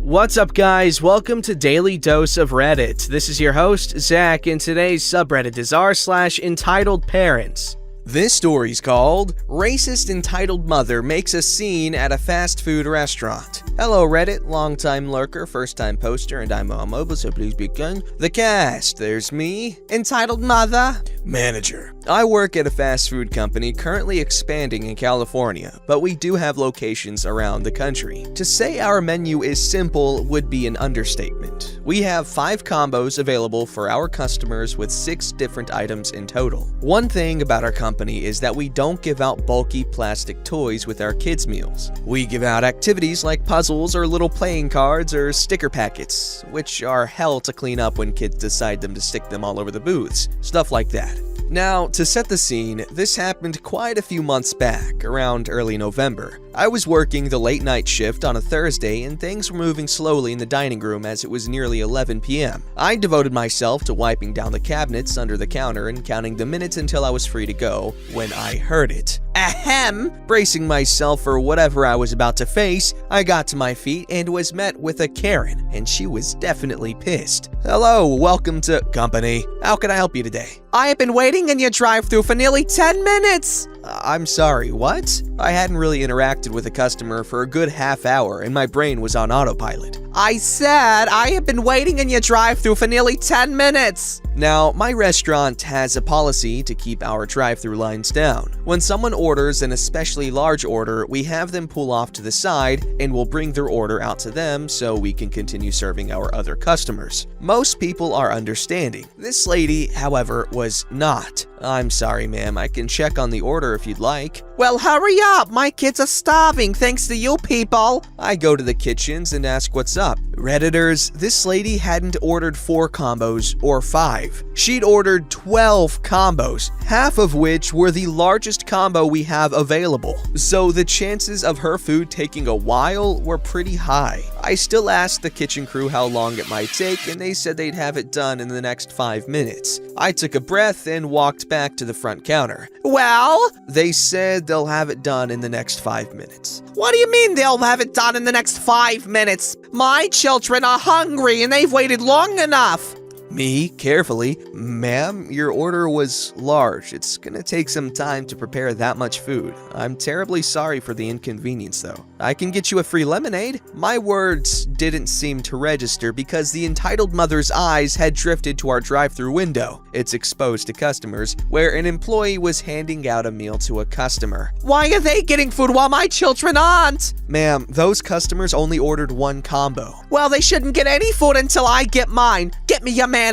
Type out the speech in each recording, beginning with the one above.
What's up, guys? Welcome to Daily Dose of Reddit. This is your host, Zach, and today's subreddit is r/EntitledParents. This story's called Racist Entitled Mother Makes a Scene at a Fast Food Restaurant. Hello, Reddit, longtime lurker, first-time poster, and I'm on mobile, so please begin. The cast, there's me, Entitled Mother, Manager. I work at a fast food company currently expanding in California, but we do have locations around the country. To say our menu is simple would be an understatement. We have 5 combos available for our customers with 6 different items in total. One thing about our company is that we don't give out bulky plastic toys with our kids' meals. We give out activities like puzzles or little playing cards or sticker packets, which are hell to clean up when kids decide to stick them all over the booths. Stuff like that. Now, to set the scene, this happened quite a few months back, around early November. I was working the late night shift on a Thursday and things were moving slowly in the dining room as it was nearly 11 p.m. I devoted myself to wiping down the cabinets under the counter and counting the minutes until I was free to go when I heard it. Ahem! Bracing myself for whatever I was about to face, I got to my feet and was met with a Karen, and she was definitely pissed. Hello, welcome to company. How can I help you today? I have been waiting in your drive-thru for nearly 10 minutes! I'm sorry, what? I hadn't really interacted with a customer for a good half hour and my brain was on autopilot. I said I have been waiting in your drive-thru for nearly 10 minutes! Now, my restaurant has a policy to keep our drive-thru lines down. When someone orders an especially large order, we have them pull off to the side and we'll bring their order out to them so we can continue serving our other customers. Most people are understanding. This lady, however, was not. I'm sorry, ma'am. I can check on the order if you'd like. Well, hurry up! My kids are starving thanks to you people! I go to the kitchens and ask what's up. Redditors, this lady hadn't ordered 4 combos or 5. She'd ordered 12 combos, half of which were the largest combo we have available. So the chances of her food taking a while were pretty high. I still asked the kitchen crew how long it might take and they said they'd have it done in the next 5 minutes. I took a breath and walked back to the front counter. Well, they said they'll have it done in the next 5 minutes. What do you mean they'll have it done in the next 5 minutes? My children are hungry and they've waited long enough. Me, carefully, ma'am, your order was large. It's gonna take some time to prepare that much food. I'm terribly sorry for the inconvenience, though. I can get you a free lemonade. My words didn't seem to register because the entitled mother's eyes had drifted to our drive-thru window. It's exposed to customers, where an employee was handing out a meal to a customer. Why are they getting food while my children aren't? Ma'am, those customers only ordered 1 combo. Well, they shouldn't get any food until I get mine. Get me your manager.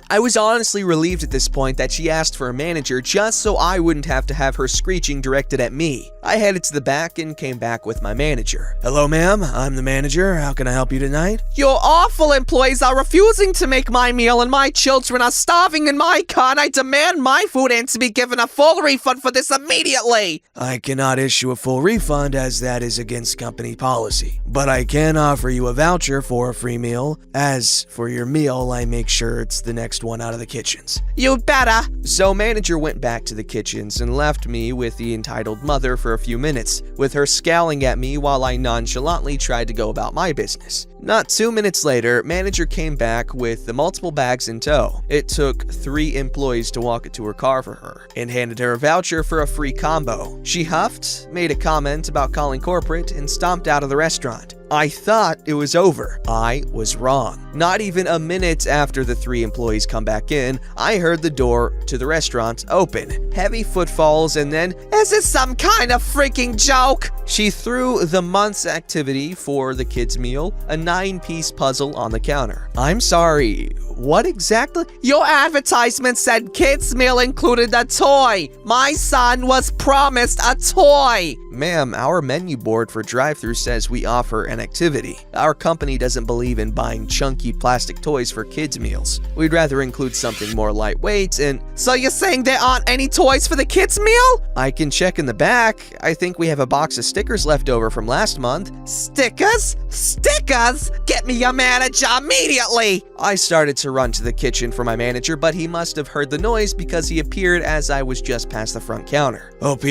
I was honestly relieved at this point that she asked for a manager just so I wouldn't have to have her screeching directed at me. I headed to the back and came back with my manager. Hello, ma'am. I'm the manager. How can I help you tonight? Your awful employees are refusing to make my meal and my children are starving in my car and I demand my food and to be given a full refund for this immediately. I cannot issue a full refund as that is against company policy, but I can offer you a voucher for a free meal. As for your meal, I make sure it's the next one out of the kitchens. You better. So manager went back to the kitchens and left me with the entitled mother for a few minutes, with her scowling at me while I nonchalantly tried to go about my business. Not 2 minutes later, manager came back with the multiple bags in tow. It took 3 employees to walk it to her car for her, and handed her a voucher for a free combo. She huffed, made a comment about calling corporate, and stomped out of the restaurant. I thought it was over. I was wrong. Not even a minute after the 3 employees come back in, I heard the door to the restaurant open. Heavy footfalls and then, is this some kind of freaking joke? She threw the month's activity for the kids' meal, a 9-piece puzzle on the counter. I'm sorry, what exactly? Your advertisement said kids' meal included a toy. My son was promised a toy. Ma'am, our menu board for drive-thru says we offer an activity. Our company doesn't believe in buying chunky plastic toys for kids' meals. We'd rather include something more lightweight and... So you're saying there aren't any toys for the kids' meal? I can check in the back. I think we have a box of stickers left over from last month. Stickers? Stickers? Get me your manager immediately! I started to run to the kitchen for my manager, but he must have heard the noise because he appeared as I was just past the front counter. OP,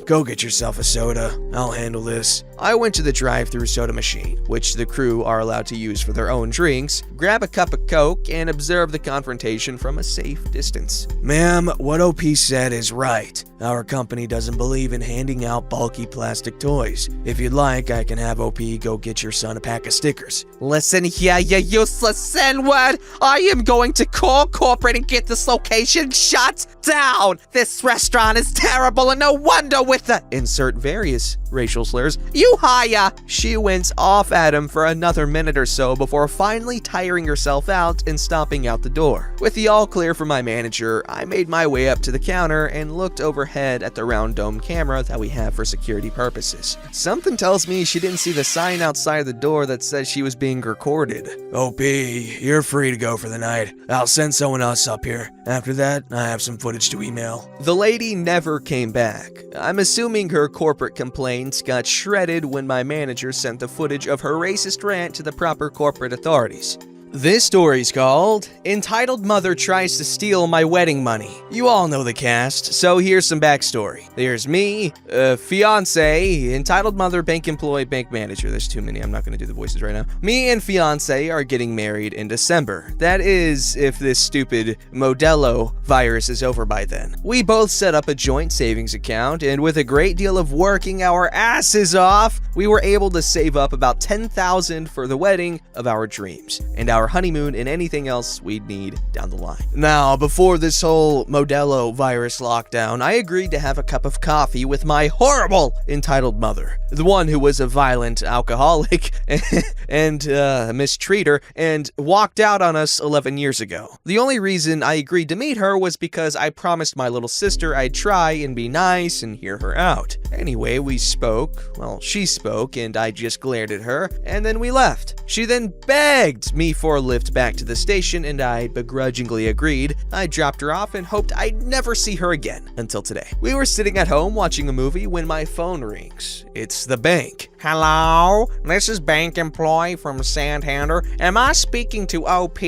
go get yourself a soda. soda. I'll handle this. I went to the drive-thru soda machine, which the crew are allowed to use for their own drinks, grab a cup of Coke, and observe the confrontation from a safe distance. Ma'am, what OP said is right. Our company doesn't believe in handing out bulky plastic toys. If you'd like, I can have OP go get your son a pack of stickers. Listen here, you useless N-word. I am going to call corporate and get this location shut down. This restaurant is terrible, and no wonder with the— insert various racial slurs. You hire. She went off at him for another minute or so before finally tiring herself out and stomping out the door. With the all clear from my manager, I made my way up to the counter and looked overhead at the round dome camera that we have for security purposes. Something tells me she didn't see the sign outside the door that says she was being recorded. OP, you're free to go for the night. I'll send someone else up here. After that, I have some footage to email. The lady never came back. I'm assuming her corporate complaints got shredded when my manager sent the footage of her racist rant to the proper corporate authorities. This story's called Entitled Mother Tries to Steal My Wedding Money. You all know the cast, so here's some backstory. There's me, fiance, entitled mother, bank employee, bank manager. There's too many, I'm not gonna do the voices right now. Me and fiance are getting married in December. That is, if this stupid Modelo virus is over by then. We both set up a joint savings account, and with a great deal of working our asses off, we were able to save up about $10,000 for the wedding of our dreams, and our honeymoon and anything else we'd need down the line. Now, before this whole Modelo virus lockdown, I agreed to have a cup of coffee with my horrible entitled mother, the one who was a violent alcoholic and mistreater and walked out on us 11 years ago. The only reason I agreed to meet her was because I promised my little sister I'd try and be nice and hear her out. Anyway, we spoke, well, she spoke, and I just glared at her, and then we left. She then begged me for a lift back to the station, and I begrudgingly agreed. I dropped her off and hoped I'd never see her again until today. We were sitting at home watching a movie when my phone rings. It's the bank. Hello, this is bank employee from Santander. Am I speaking to OP?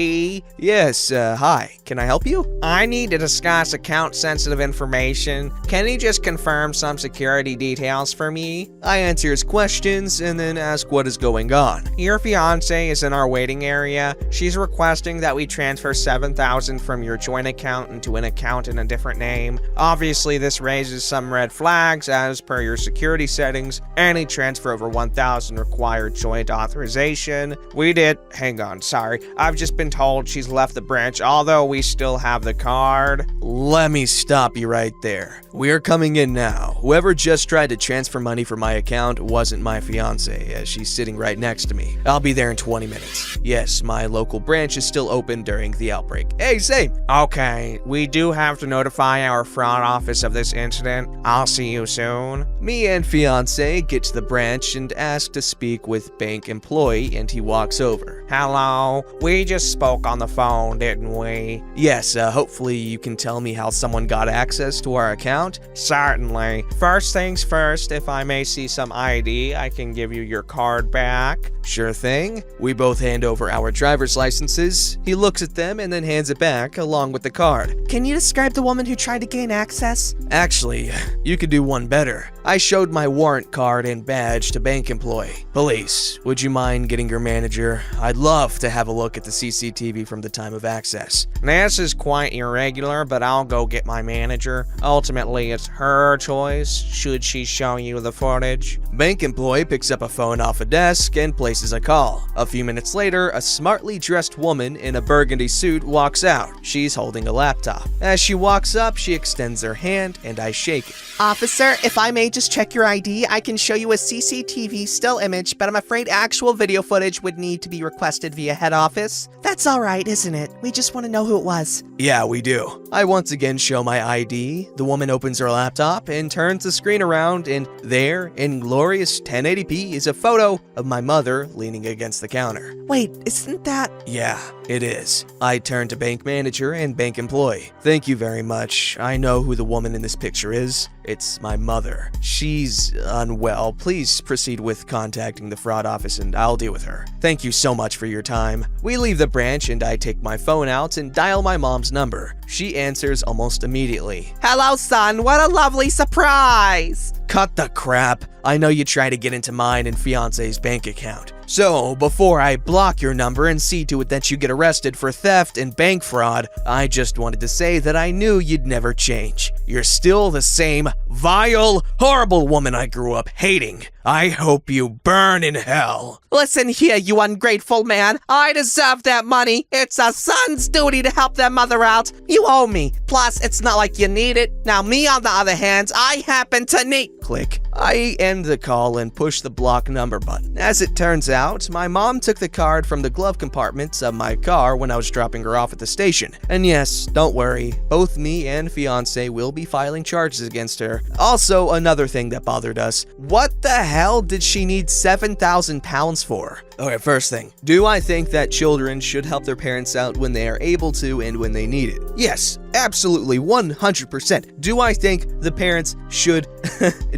Yes, hi. Can I help you? I need to discuss account-sensitive information. Can you just confirm some security details for me? I answer his questions and then ask what is going on. Your fiance is in our waiting area. She's requesting that we transfer $7,000 from your joint account into an account in a different name. Obviously, this raises some red flags as per your security settings. Any transfer over $1,000 required joint authorization. I've just been told she's left the branch, although we still have the card. Let me stop you right there. We're coming in now. Whoever just tried to transfer money from my account wasn't my fiance, as she's sitting right next to me. I'll be there in 20 minutes. Yes, my local branch is still open during the outbreak. Hey, same. Okay, we do have to notify our front office of this incident. I'll see you soon. Me and fiance get to the branch and ask to speak with bank employee, and he walks over. Hello, we just spoke on the phone, didn't we? Yes, hopefully you can tell me how someone got access to our account. Certainly. First things first, if I may see some ID, I can give you your card back. Sure thing. We both hand over our driver's licenses. He looks at them and then hands it back along with the card. Can you describe the woman who tried to gain access? Actually, you could do one better. I showed my warrant card and badge to bank employee. Police, would you mind getting your manager? I'd love to have a look at the CCTV from the time of access. This is quite irregular, but I'll go get my manager. Ultimately, it's her choice, should she show you the footage. Bank employee picks up a phone off a desk and places a call. A few minutes later, a smartly dressed woman in a burgundy suit walks out. She's holding a laptop. As she walks up, she extends her hand and I shake it. Officer, if I may just check your ID, I can show you a CCTV still image, but I'm afraid actual video footage would need to be requested via head office. That's all right, isn't it? We just want to know who it was. Yeah, we do. I once again show my ID. The woman opens her laptop and turns the screen around, and there, in glorious 1080p, is a photo of my mother leaning against the counter. Wait, isn't that— Yeah, it is. I turn to bank manager and bank employee. Thank you very much. I know who the woman in this picture is. It's my mother. She's unwell. Please proceed with contacting the fraud office and I'll deal with her. Thank you so much for your time. We leave the branch and I take my phone out and dial my mom's number. She answers almost immediately. Hello, son. What a lovely surprise. Cut the crap. I know you try to get into mine and fiance's bank account. So, before I block your number and see to it that you get arrested for theft and bank fraud, I just wanted to say that I knew you'd never change. You're still the same vile, horrible woman I grew up hating. I hope you burn in hell. Listen here, you ungrateful man. I deserve that money. It's a son's duty to help their mother out. You owe me. Plus, it's not like you need it. Now, me on the other hand, I happen to need... Click. I end the call and push the block number button. As it turns out, my mom took the card from the glove compartments of my car when I was dropping her off at the station. And yes, don't worry, both me and fiance will be filing charges against her. Also, another thing that bothered us, what the hell did she need 7,000 pounds for? Okay, first thing, do I think that children should help their parents out when they are able to and when they need it? Yes, absolutely, 100%. Do I think the parents should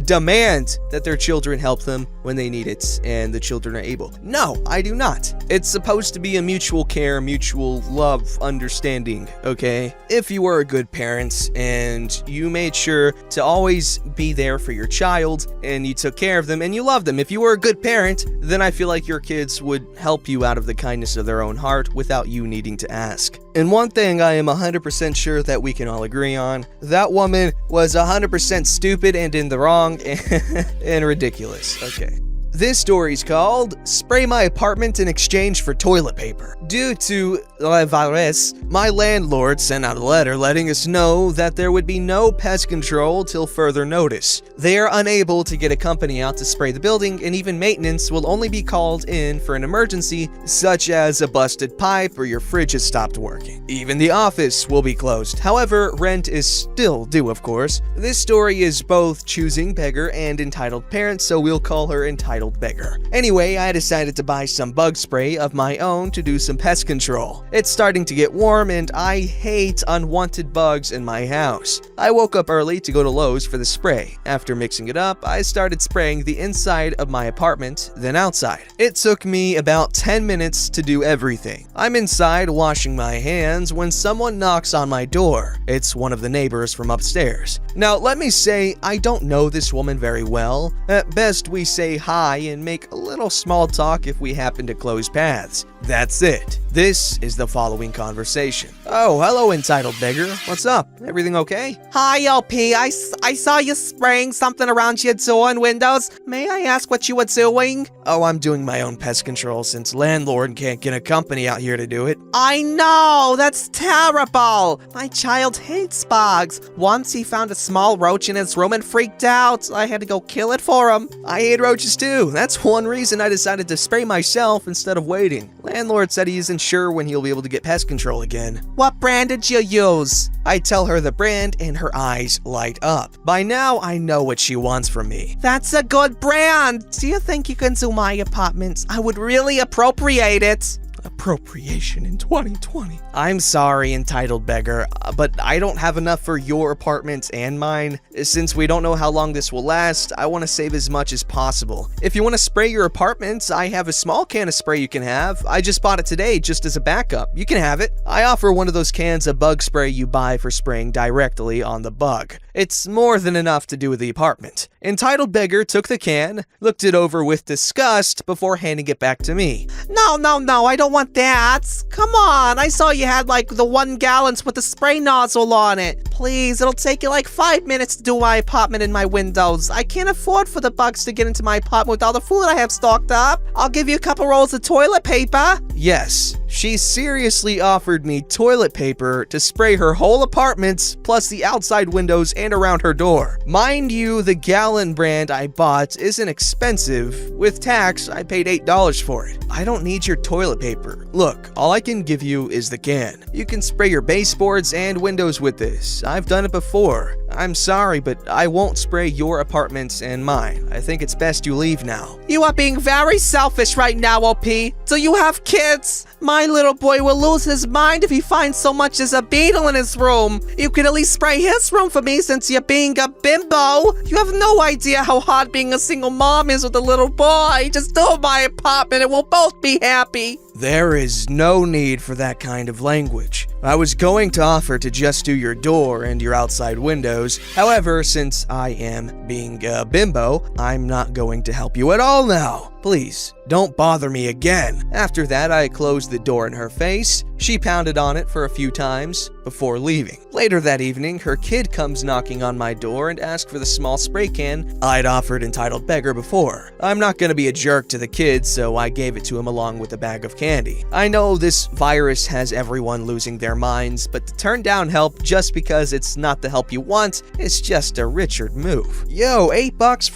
demand that their children help them when they need it and the children are able? No, I do not. It's supposed to be a mutual care, mutual love, understanding, okay? If you were a good parent and you made sure to always be there for your child and you took care of them and you loved them, if you were a good parent, then I feel like your kids would help you out of the kindness of their own heart without you needing to ask. And one thing I am 100% sure that we can all agree on, that woman was 100% stupid and in the wrong and ridiculous. Okay. This story's called Spray My Apartment in Exchange for Toilet Paper. Due to la virus, my landlord sent out a letter letting us know that there would be no pest control till further notice. They are unable to get a company out to spray the building, and even maintenance will only be called in for an emergency such as a busted pipe or your fridge has stopped working. Even the office will be closed. However, rent is still due, of course. This story is both choosing beggar and entitled parent, so we'll call her entitled beggar. Anyway, I decided to buy some bug spray of my own to do some pest control. It's starting to get warm and I hate unwanted bugs in my house. I woke up early to go to Lowe's for the spray. After mixing it up, I started spraying the inside of my apartment, then outside. It took me about 10 minutes to do everything. I'm inside washing my hands when someone knocks on my door. It's one of the neighbors from upstairs. Now, let me say, I don't know this woman very well. At best, we say hi and make a little small talk if we happen to close paths. That's it. This is the following conversation. Oh, hello, entitled beggar. What's up? Everything okay? Hi, LP. I saw you spraying something around your door and windows. May I ask what you were doing? Oh, I'm doing my own pest control since landlord can't get a company out here to do it. I know! That's terrible! My child hates bugs. Once he found a small roach in his room and freaked out. I had to go kill it for him. I hate roaches too. That's one reason I decided to spray myself instead of waiting. Landlord said he isn't sure when he'll be able to get pest control again. What brand did you use? I tell her the brand and her eyes light up. By now, I know what she wants from me. That's a good brand. Do you think you can do my apartment? I would really appropriate it. Appropriation in 2020. I'm sorry, entitled beggar, but I don't have enough for your apartment and mine. Since we don't know how long this will last, I want to save as much as possible. If you want to spray your apartment, I have a small can of spray you can have. I just bought it today just as a backup. You can have it. I offer one of those cans of bug spray you buy for spraying directly on the bug. It's more than enough to do with the apartment. Entitled beggar took the can, looked it over with disgust before handing it back to me. No, I don't want that. Come on, I saw you had like the 1 gallons with the spray nozzle on it. Please, it'll take you like 5 minutes to do my apartment and my windows. I can't afford for the bugs to get into my apartment with all the food I have stocked up. I'll give you a couple rolls of toilet paper. Yes, she seriously offered me toilet paper to spray her whole apartment, plus the outside windows and around her door. Mind you, the gallon brand I bought isn't expensive. With tax, I paid $8 for it. I don't need your toilet paper. Look, all I can give you is the can. You can spray your baseboards and windows with this. I've done it before. I'm sorry, but I won't spray your apartment and mine. I think it's best you leave now. You are being very selfish right now, OP. Do you have kids? My little boy will lose his mind if he finds so much as a beetle in his room. You could at least spray his room for me since you're being a bimbo. You have no idea how hard being a single mom is with a little boy. Just do my apartment and we'll both be happy. There is no need for that kind of language. I was going to offer to just do your door and your outside windows. However, since I am being a bimbo, I'm not going to help you at all now. Please, don't bother me again. After that, I closed the door in her face. She pounded on it for a few times before leaving. Later that evening, her kid comes knocking on my door and asks for the small spray can I'd offered Entitled Beggar before. I'm not gonna be a jerk to the kid, so I gave it to him along with a bag of candy. I know this virus has everyone losing their minds, but to turn down help just because it's not the help you want is just a Richard move. Yo, $8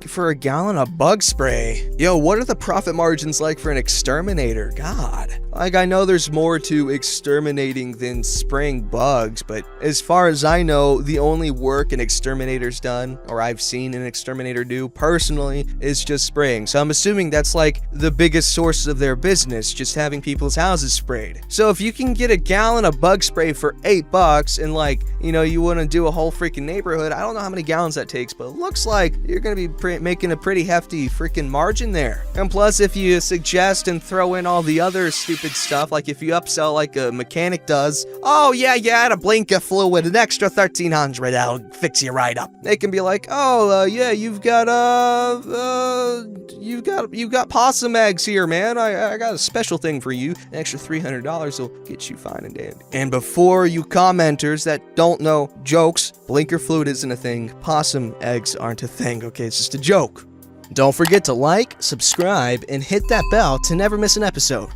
for a gallon of bug spray. Yo, what are the profit margins like for an exterminator? God. Like, I know there's more to exterminating than spraying bugs, but as far as I know, the only work an exterminator's done, or I've seen an exterminator do personally, is just spraying. So I'm assuming that's like the biggest source of their business, just having people's houses sprayed. So if you can get a gallon of bug spray for $8 and like, you know, you want to do a whole freaking neighborhood, I don't know how many gallons that takes, but it looks like you're going to be making a pretty hefty freaking margin there. And plus, if you suggest and throw in all the other stupid stuff, like if you upsell like a mechanic does, oh yeah, add a blinker fluid, an extra $1,300, that'll fix you right up. They can be like, oh yeah, you've got possum eggs here, man. I got a special thing for you. An extra $300 will get you fine and dandy. And before you commenters that don't know jokes, blinker fluid isn't a thing. Possum eggs aren't a thing. Okay, it's just a joke. Don't forget to like, subscribe, and hit that bell to never miss an episode.